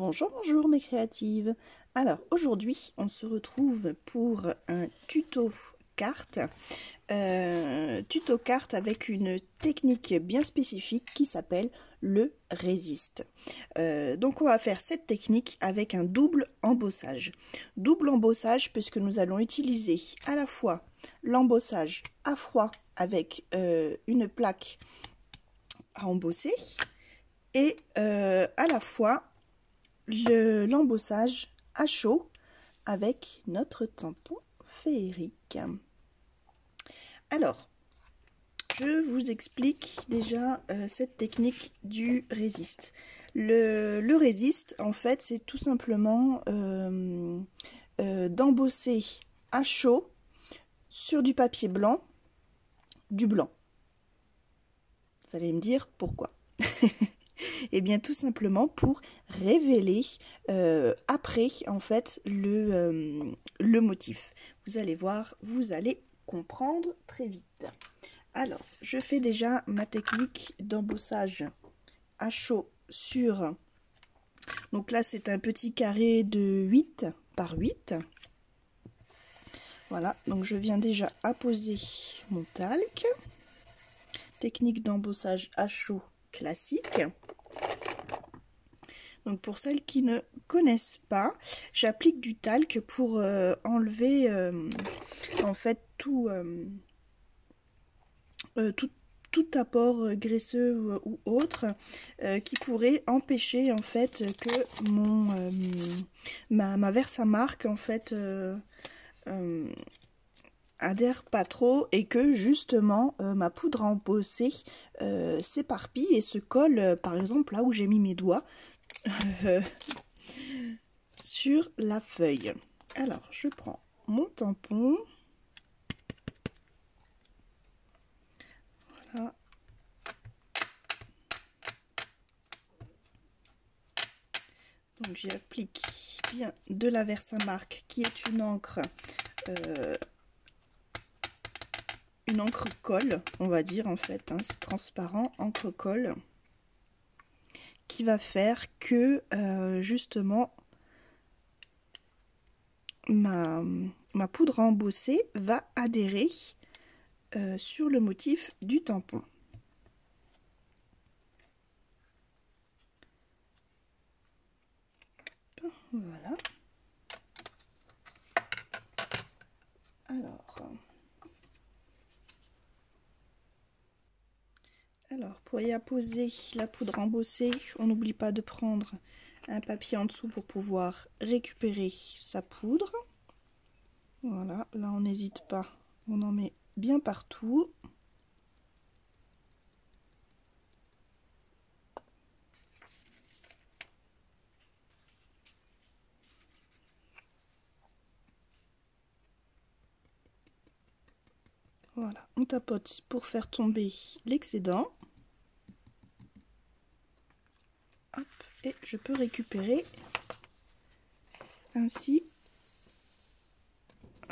Bonjour, bonjour mes créatives. Alors aujourd'hui on se retrouve pour un tuto carte. Tuto carte avec une technique bien spécifique qui s'appelle le résiste. Donc on va faire cette technique avec un double embossage. Double embossage puisque nous allons utiliser à la fois l'embossage à froid avec une plaque à embosser et à la fois l'embossage à chaud avec notre tampon féerique. Alors, je vous explique déjà cette technique du résiste. Le résiste, en fait, c'est tout simplement d'embosser à chaud sur du papier blanc, du blanc. Vous allez me dire pourquoi. Et bien tout simplement pour révéler après en fait le motif. Vous allez voir, vous allez comprendre très vite. Alors, je fais déjà ma technique d'embossage à chaud sur... Donc là, c'est un petit carré de 8 par 8. Voilà, donc je viens déjà apposer mon talc. Technique d'embossage à chaud classique. Donc pour celles qui ne connaissent pas, j'applique du talc pour enlever en fait tout apport graisseux ou autre qui pourrait empêcher en fait que ma Versamark en fait adhère pas trop et que justement ma poudre à embossé s'éparpille et se colle par exemple là où j'ai mis mes doigts sur la feuille. Alors je prends mon tampon, voilà, donc j'y applique bien de la Versamark qui est une encre colle, on va dire en fait, hein, c'est transparent, encre colle, qui va faire que justement ma poudre à embosser va adhérer sur le motif du tampon. Voilà. Alors, pour y apposer la poudre embossée, on n'oublie pas de prendre un papier en dessous pour pouvoir récupérer sa poudre. Voilà, là on n'hésite pas, on en met bien partout. Voilà, on tapote pour faire tomber l'excédent. Hop, et je peux récupérer ainsi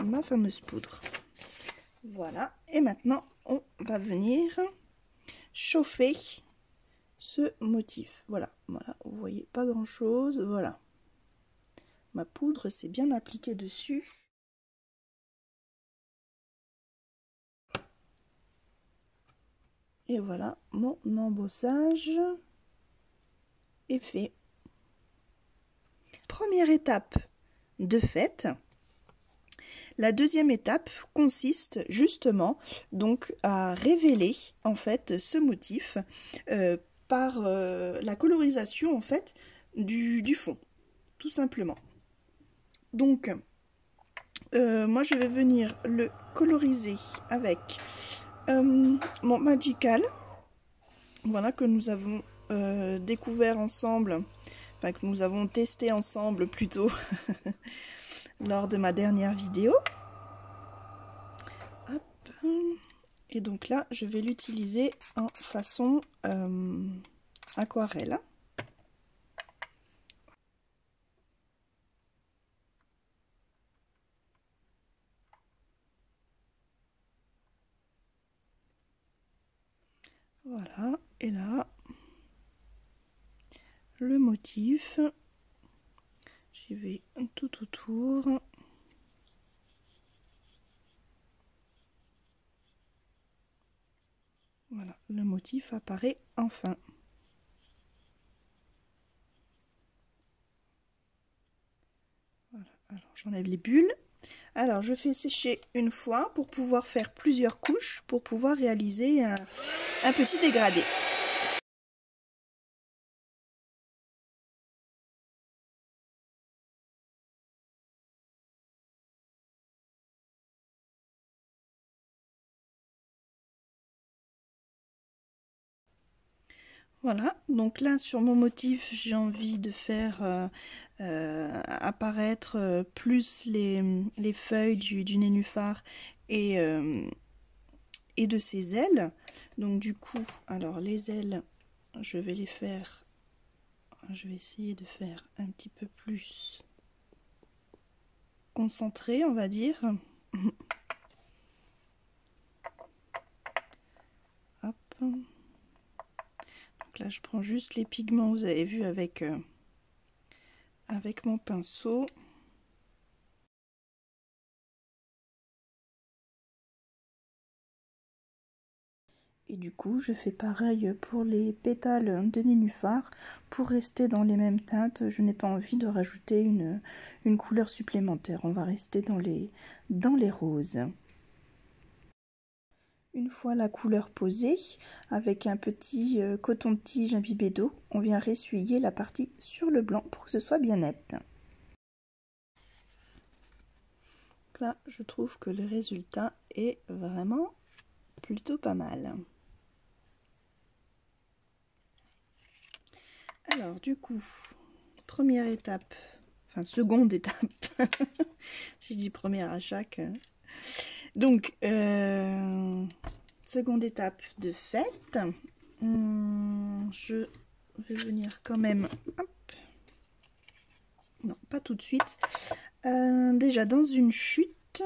ma fameuse poudre. Voilà, et maintenant on va venir chauffer ce motif. Voilà, voilà, vous voyez pas grand chose, voilà. Ma poudre s'est bien appliquée dessus. Et voilà, mon embossage est fait. Première étape de fait. La deuxième étape consiste justement donc à révéler en fait ce motif par la colorisation en fait du fond, tout simplement. Donc moi je vais venir le coloriser avec mon Magical, voilà, que nous avons découvert ensemble, enfin que nous avons testé ensemble plutôt lors de ma dernière vidéo. Hop. Et donc là je vais l'utiliser en façon aquarelle. Voilà, et là le motif vais tout autour. Voilà, le motif apparaît enfin. Voilà, alors j'enlève les bulles. Alors je fais sécher une fois pour pouvoir faire plusieurs couches, pour pouvoir réaliser un petit dégradé. Voilà, donc là sur mon motif, j'ai envie de faire apparaître plus les feuilles du nénuphar et de ses ailes. Donc du coup, alors les ailes, je vais les faire, je vais essayer de faire un petit peu plus concentré, on va dire. Hop. Donc là, je prends juste les pigments, vous avez vu, avec mon pinceau. Et du coup, je fais pareil pour les pétales de nénuphar. Pour rester dans les mêmes teintes, je n'ai pas envie de rajouter une couleur supplémentaire. On va rester dans les roses. Une fois la couleur posée, avec un petit coton de tige imbibé d'eau, on vient ressuyer la partie sur le blanc pour que ce soit bien net. Donc là, je trouve que le résultat est vraiment plutôt pas mal. Alors du coup, première étape, enfin seconde étape, si je dis première à chaque. Donc, seconde étape de faite. Je vais venir quand même, hop, non pas tout de suite, déjà dans une chute,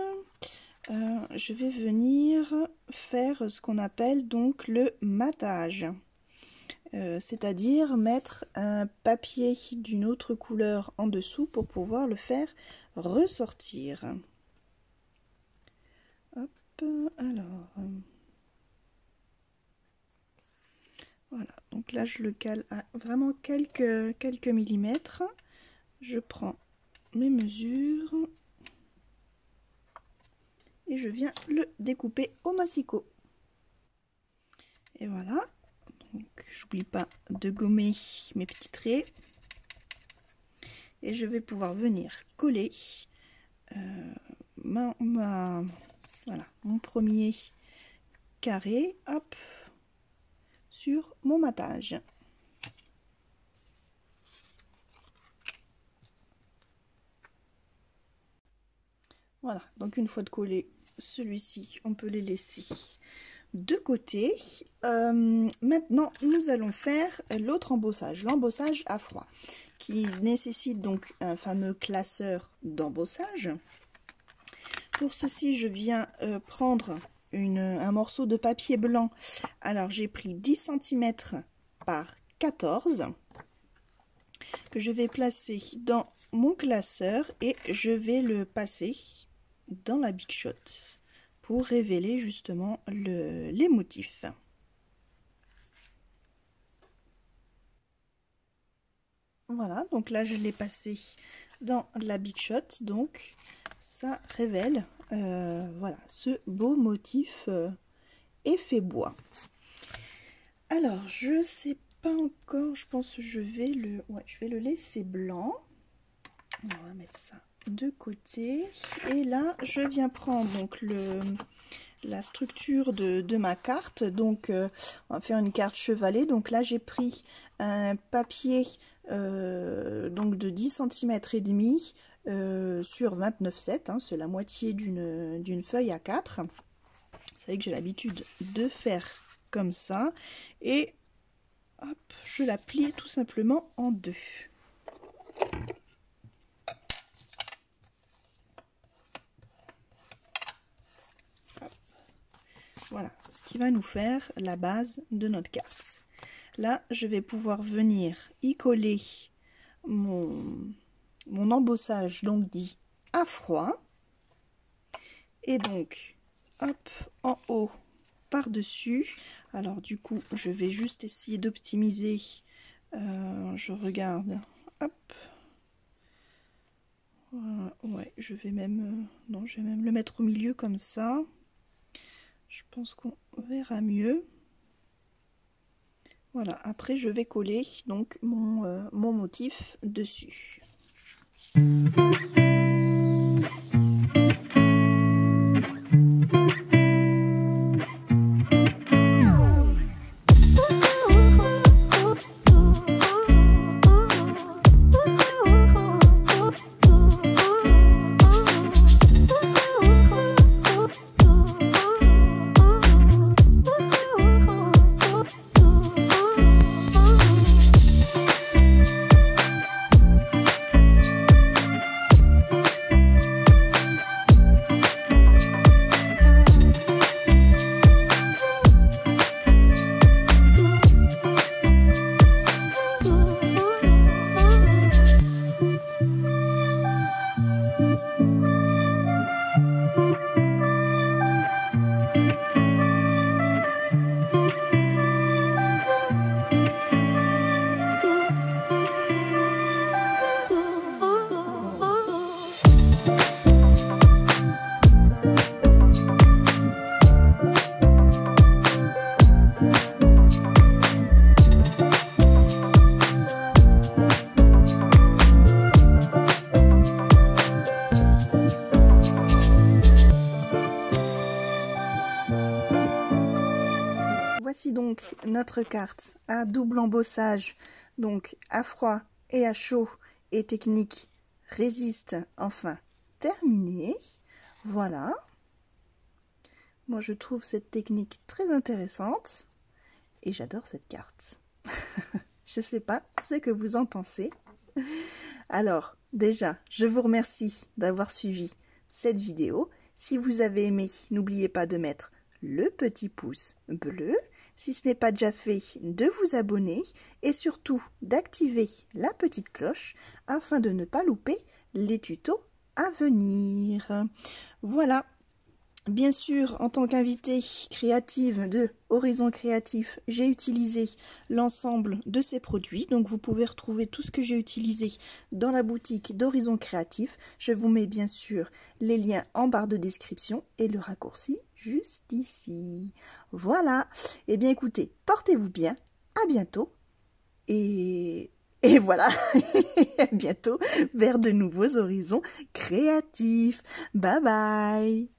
je vais venir faire ce qu'on appelle donc le matage. C'est-à-dire mettre un papier d'une autre couleur en dessous pour pouvoir le faire ressortir. Hop, alors, voilà, donc là je le cale à vraiment quelques millimètres. Je prends mes mesures et je viens le découper au massicot. Et voilà. Donc, j'oublie pas de gommer mes petits traits et je vais pouvoir venir coller voilà, mon premier carré, hop, sur mon matage. Voilà, donc une fois de collé celui-ci, on peut les laisser de côté. Maintenant, nous allons faire l'autre embossage, l'embossage à froid, qui nécessite donc un fameux classeur d'embossage. Pour ceci, je viens prendre un morceau de papier blanc. Alors, j'ai pris 10 cm par 14 que je vais placer dans mon classeur et je vais le passer dans la Big Shot pour révéler justement les motifs. Voilà, donc là je l'ai passé dans la Big Shot, donc ça révèle voilà, ce beau motif effet bois. Alors je sais pas encore, je pense que je vais le laisser blanc. On va mettre ça de côté et là je viens prendre donc la structure de ma carte. Donc on va faire une carte chevalet. Donc là j'ai pris un papier donc de 10 cm et demi sur 29,7, hein, c'est la moitié d'une feuille A4. Vous savez que j'ai l'habitude de faire comme ça et hop, je la plie tout simplement en deux. Voilà, ce qui va nous faire la base de notre carte. Là, je vais pouvoir venir y coller mon mon embossage donc dit à froid. Et donc, hop, en haut, par-dessus. Alors du coup, je vais juste essayer d'optimiser. Je regarde. Hop. Ouais, je vais même... non, je vais même le mettre au milieu comme ça. Je pense qu'on verra mieux. Voilà, après je vais coller donc mon motif dessus. Voici donc notre carte à double embossage, donc à froid et à chaud, et technique résiste, enfin terminée. Voilà. Moi je trouve cette technique très intéressante et j'adore cette carte. Je sais pas ce que vous en pensez. Alors déjà, je vous remercie d'avoir suivi cette vidéo. Si vous avez aimé, n'oubliez pas de mettre le petit pouce bleu. Si ce n'est pas déjà fait, de vous abonner et surtout d'activer la petite cloche afin de ne pas louper les tutos à venir. Voilà. Bien sûr, en tant qu'invitée créative de Horizon Créatif, j'ai utilisé l'ensemble de ces produits. Donc, vous pouvez retrouver tout ce que j'ai utilisé dans la boutique d'Horizon Créatif. Je vous mets bien sûr les liens en barre de description et le raccourci juste ici. Voilà. Eh bien, écoutez, portez-vous bien. À bientôt. Et voilà. À bientôt vers de nouveaux horizons créatifs. Bye bye.